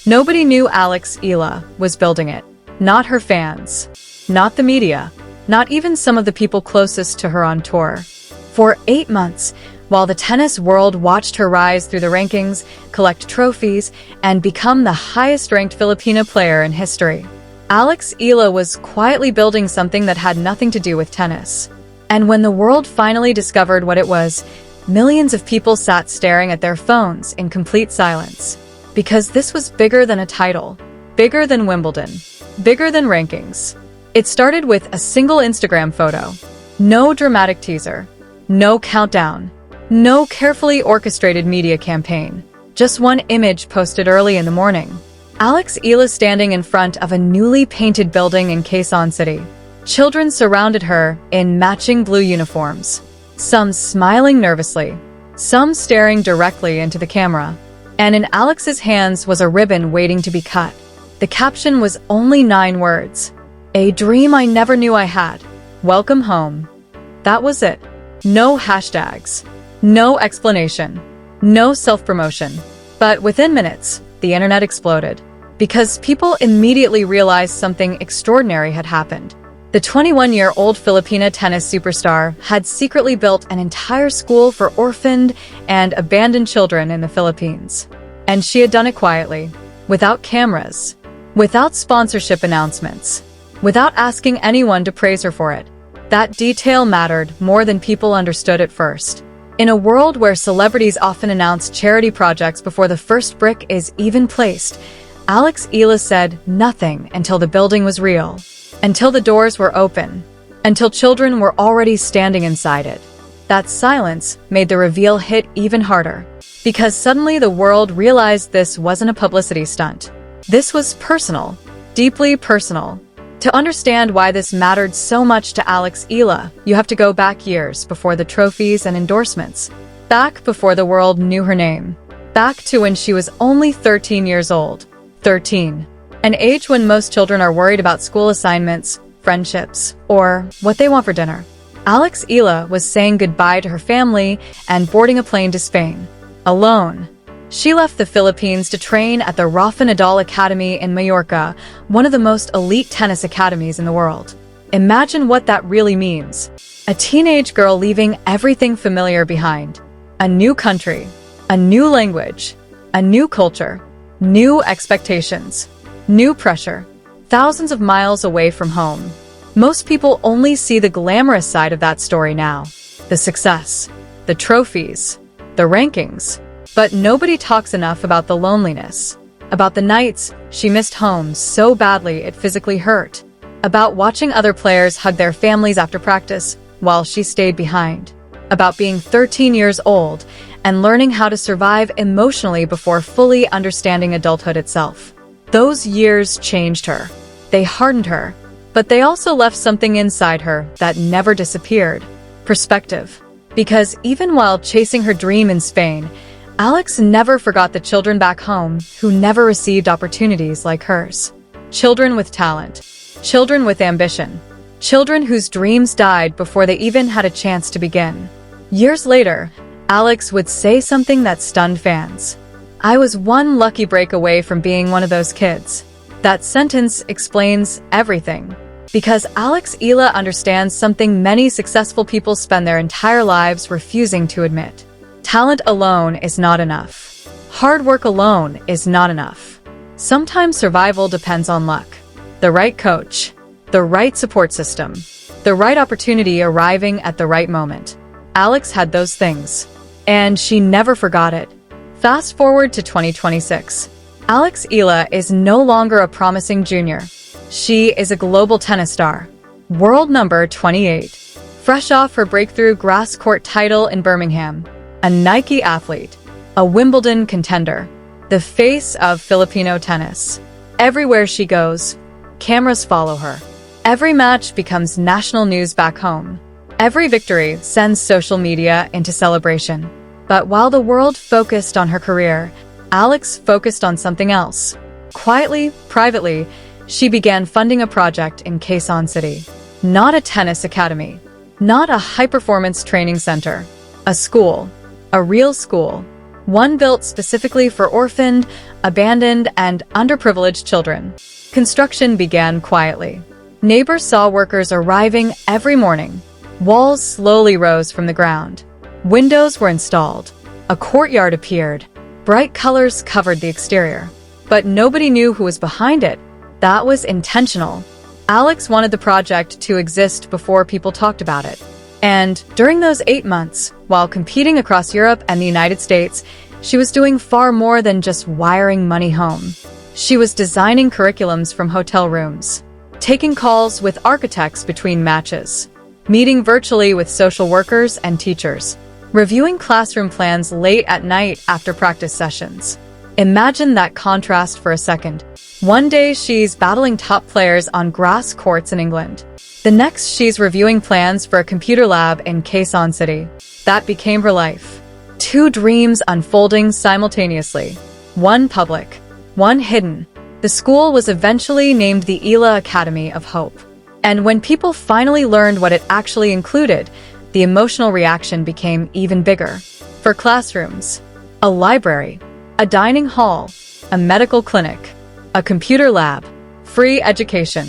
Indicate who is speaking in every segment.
Speaker 1: Nobody knew Alex Eala was building it. Not her fans. Not the media. Not even some of the people closest to her on tour. For 8 months, while the tennis world watched her rise through the rankings, collect trophies, and become the highest-ranked Filipino player in history, Alex Eala was quietly building something that had nothing to do with tennis. And when the world finally discovered what it was, millions of people sat staring at their phones in complete silence. Because this was bigger than a title, bigger than Wimbledon, bigger than rankings. It started with a single Instagram photo. No dramatic teaser. No countdown. No carefully orchestrated media campaign. Just one image posted early in the morning. Alex Eala standing in front of a newly painted building in Quezon City. Children surrounded her in matching blue uniforms. Some smiling nervously. Some staring directly into the camera. And in Alex's hands was a ribbon waiting to be cut. The caption was only 9 words. "A dream I never knew I had. Welcome home." That was it. No hashtags. No explanation. No self-promotion. But within minutes, the internet exploded. Because people immediately realized something extraordinary had happened. The 21-year-old Filipina tennis superstar had secretly built an entire school for orphaned and abandoned children in the Philippines. And she had done it quietly, without cameras, without sponsorship announcements, without asking anyone to praise her for it. That detail mattered more than people understood at first. In a world where celebrities often announce charity projects before the first brick is even placed, Alex Eala said nothing until the building was real. Until the doors were open. Until children were already standing inside it. That silence made the reveal hit even harder. Because suddenly the world realized this wasn't a publicity stunt. This was personal. Deeply personal. To understand why this mattered so much to Alex Eala, you have to go back years before the trophies and endorsements. Back before the world knew her name. Back to when she was only 13 years old. 13. An age when most children are worried about school assignments, friendships, or what they want for dinner. Alex Eala was saying goodbye to her family and boarding a plane to Spain. Alone. She left the Philippines to train at the Rafa Nadal Academy in Mallorca, one of the most elite tennis academies in the world. Imagine what that really means. A teenage girl leaving everything familiar behind. A new country. A new language. A new culture. New expectations. New pressure. Thousands of miles away from home. Most people only see the glamorous side of that story now. The success. The trophies. The rankings. But nobody talks enough about the loneliness. About the nights she missed home so badly it physically hurt. About watching other players hug their families after practice while she stayed behind. About being 13 years old and learning how to survive emotionally before fully understanding adulthood itself. Those years changed her. They hardened her. But they also left something inside her that never disappeared. Perspective. Because even while chasing her dream in Spain, Alex never forgot the children back home who never received opportunities like hers. Children with talent. Children with ambition. Children whose dreams died before they even had a chance to begin. Years later, Alex would say something that stunned fans. "I was one lucky break away from being one of those kids." That sentence explains everything. Because Alex Eala understands something many successful people spend their entire lives refusing to admit. Talent alone is not enough. Hard work alone is not enough. Sometimes survival depends on luck. The right coach. The right support system. The right opportunity arriving at the right moment. Alex had those things. And she never forgot it. Fast forward to 2026. Alex Eala is no longer a promising junior. She is a global tennis star. World number 28. Fresh off her breakthrough grass court title in Birmingham. A Nike athlete. A Wimbledon contender. The face of Filipino tennis. Everywhere she goes, cameras follow her. Every match becomes national news back home. Every victory sends social media into celebration. But while the world focused on her career, Alex focused on something else. Quietly, privately, she began funding a project in Quezon City. Not a tennis academy. Not a high-performance training center. A school. A real school. one built specifically for orphaned, abandoned, and underprivileged children. Construction began quietly. Neighbors saw workers arriving every morning. Walls slowly rose from the ground. Windows were installed. A courtyard appeared. Bright colors covered the exterior. But nobody knew who was behind it. That was intentional. Alex wanted the project to exist before people talked about it. And during those 8 months, while competing across Europe and the United States, she was doing far more than just wiring money home. She was designing curriculums from hotel rooms, taking calls with architects between matches, meeting virtually with social workers and teachers, reviewing classroom plans late at night after practice sessions. Imagine that contrast for a second. One day she's battling top players on grass courts in England. The next she's reviewing plans for a computer lab in Quezon City. That became her life. 2 dreams unfolding simultaneously. One public, one hidden. The school was eventually named the Eala Academy of Hope. And when people finally learned what it actually included, the emotional reaction became even bigger. For classrooms, a library, a dining hall, a medical clinic, a computer lab, free education,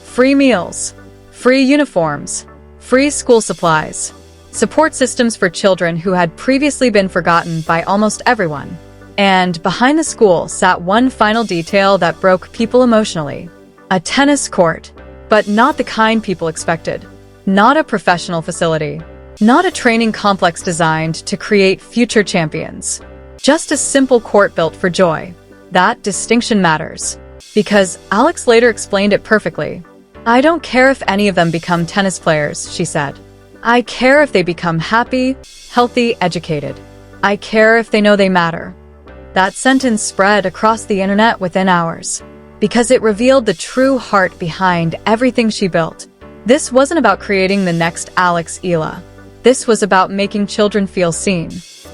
Speaker 1: free meals, free uniforms, free school supplies, support systems for children who had previously been forgotten by almost everyone. And behind the school sat one final detail that broke people emotionally. A tennis court, but not the kind people expected. Not a professional facility. Not a training complex designed to create future champions. Just a simple court built for joy. That distinction matters. Because Alex later explained it perfectly. I don't care if any of them become tennis players, she said. I care if they become happy, healthy, educated. I care if they know they matter. That sentence spread across the internet within hours. Because it revealed the true heart behind everything she built. This wasn't about creating the next Alex Eala. This was about making children feel seen,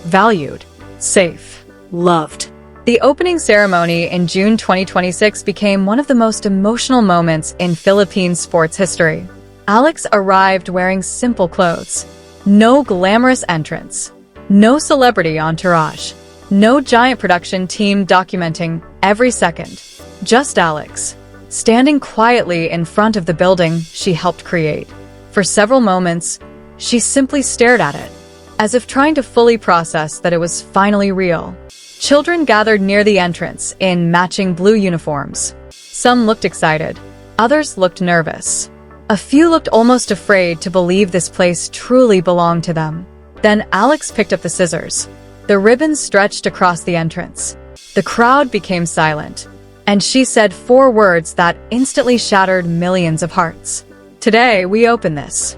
Speaker 1: valued, safe, loved. The opening ceremony in June 2026 became one of the most emotional moments in Philippine sports history. Alex arrived wearing simple clothes. No glamorous entrance. No celebrity entourage. No giant production team documenting every second. Just Alex, standing quietly in front of the building she helped create. For several moments, she simply stared at it, as if trying to fully process that it was finally real. Children gathered near the entrance in matching blue uniforms. Some looked excited. Others looked nervous. A few looked almost afraid to believe this place truly belonged to them. Then Alex picked up the scissors. The ribbons stretched across the entrance. The crowd became silent. And she said 4 words that instantly shattered millions of hearts. Today, we open this.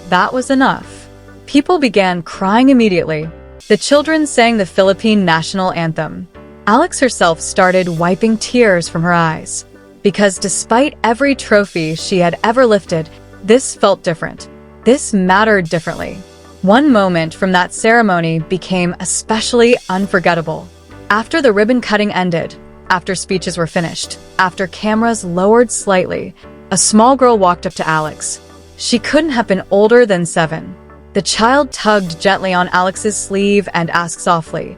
Speaker 1: That was enough. People began crying immediately. The children sang the Philippine national anthem. Alex herself started wiping tears from her eyes. Because despite every trophy she had ever lifted, this felt different. This mattered differently. One moment from that ceremony became especially unforgettable. After the ribbon cutting ended, after speeches were finished, after cameras lowered slightly, a small girl walked up to Alex. She couldn't have been older than 7. The child tugged gently on Alex's sleeve and asked softly,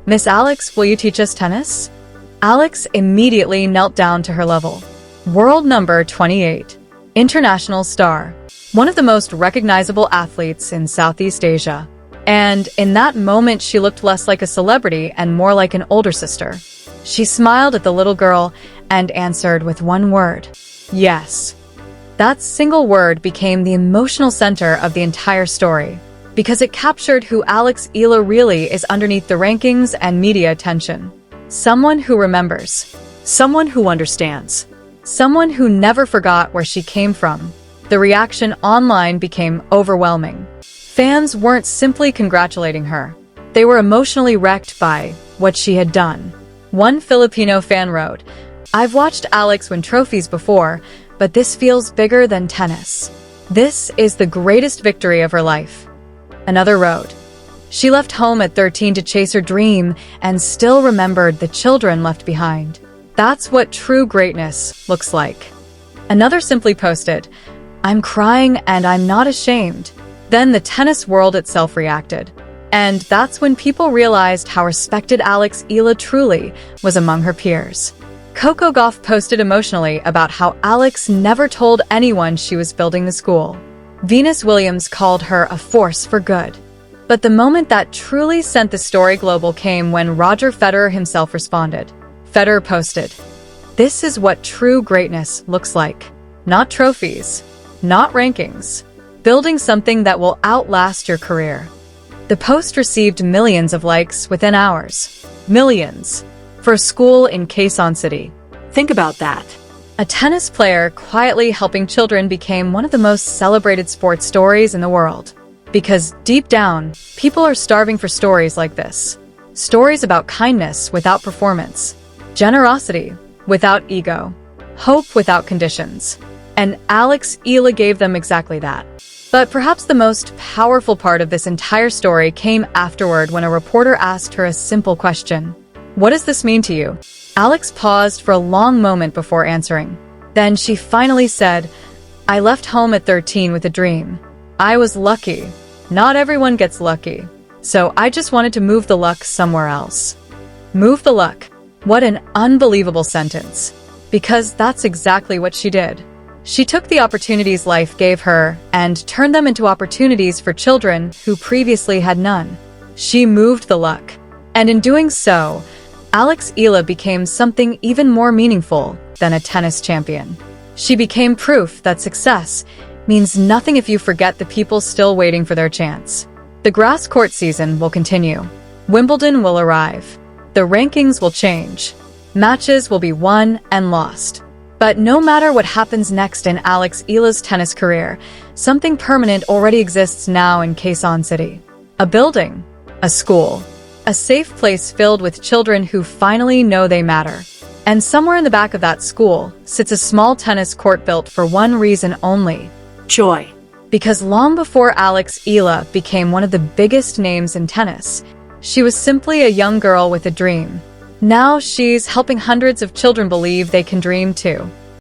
Speaker 1: "Miss Alex, will you teach us tennis?" Alex immediately knelt down to her level. World number 28. International star. One of the most recognizable athletes in Southeast Asia. And in that moment, she looked less like a celebrity and more like an older sister. She smiled at the little girl and answered with one word. Yes. That single word became the emotional center of the entire story, because it captured who Alex Eala really is underneath the rankings and media attention. Someone who remembers. Someone who understands. Someone who never forgot where she came from. The reaction online became overwhelming. Fans weren't simply congratulating her. They were emotionally wrecked by what she had done. One Filipino fan wrote, "I've watched Alex win trophies before, but this feels bigger than tennis. This is the greatest victory of her life." Another wrote, "She left home at 13 to chase her dream and still remembered the children left behind. That's what true greatness looks like." Another simply posted, "I'm crying and I'm not ashamed." Then the tennis world itself reacted. And that's when people realized how respected Alex Eala truly was among her peers. Coco Gauff posted emotionally about how Alex never told anyone she was building the school. Venus Williams called her a force for good. But the moment that truly sent the story global came when Roger Federer himself responded. Federer posted, "This is what true greatness looks like. Not trophies, not rankings. Building something that will outlast your career." The post received millions of likes within hours. Millions. For a school in Quezon City.
Speaker 2: Think about that.
Speaker 1: A tennis player quietly helping children became one of the most celebrated sports stories in the world. Because deep down, people are starving for stories like this. Stories about kindness without performance, generosity without ego, hope without conditions. And Alex Eala gave them exactly that. But perhaps the most powerful part of this entire story came afterward when a reporter asked her a simple question. "What does this mean to you?" Alex paused for a long moment before answering. Then she finally said, "I left home at 13 with a dream. I was lucky. Not everyone gets lucky. So I just wanted to move the luck somewhere else." Move the luck. What an unbelievable sentence. Because that's exactly what she did. She took the opportunities life gave her and turned them into opportunities for children who previously had none. She moved the luck. And in doing so, Alex Eala became something even more meaningful than a tennis champion. She became proof that success means nothing if you forget the people still waiting for their chance. The grass court season will continue. Wimbledon will arrive. The rankings will change. Matches will be won and lost. But no matter what happens next in Alex Eala's tennis career, something permanent already exists now in Quezon City. A building, a school, a safe place filled with children who finally know they matter. And somewhere in the back of that school sits a small tennis court built for one reason only:
Speaker 2: joy.
Speaker 1: Because long before Alex Eala became one of the biggest names in tennis, she was simply a young girl with a dream. Now she's helping hundreds of children believe they can dream too.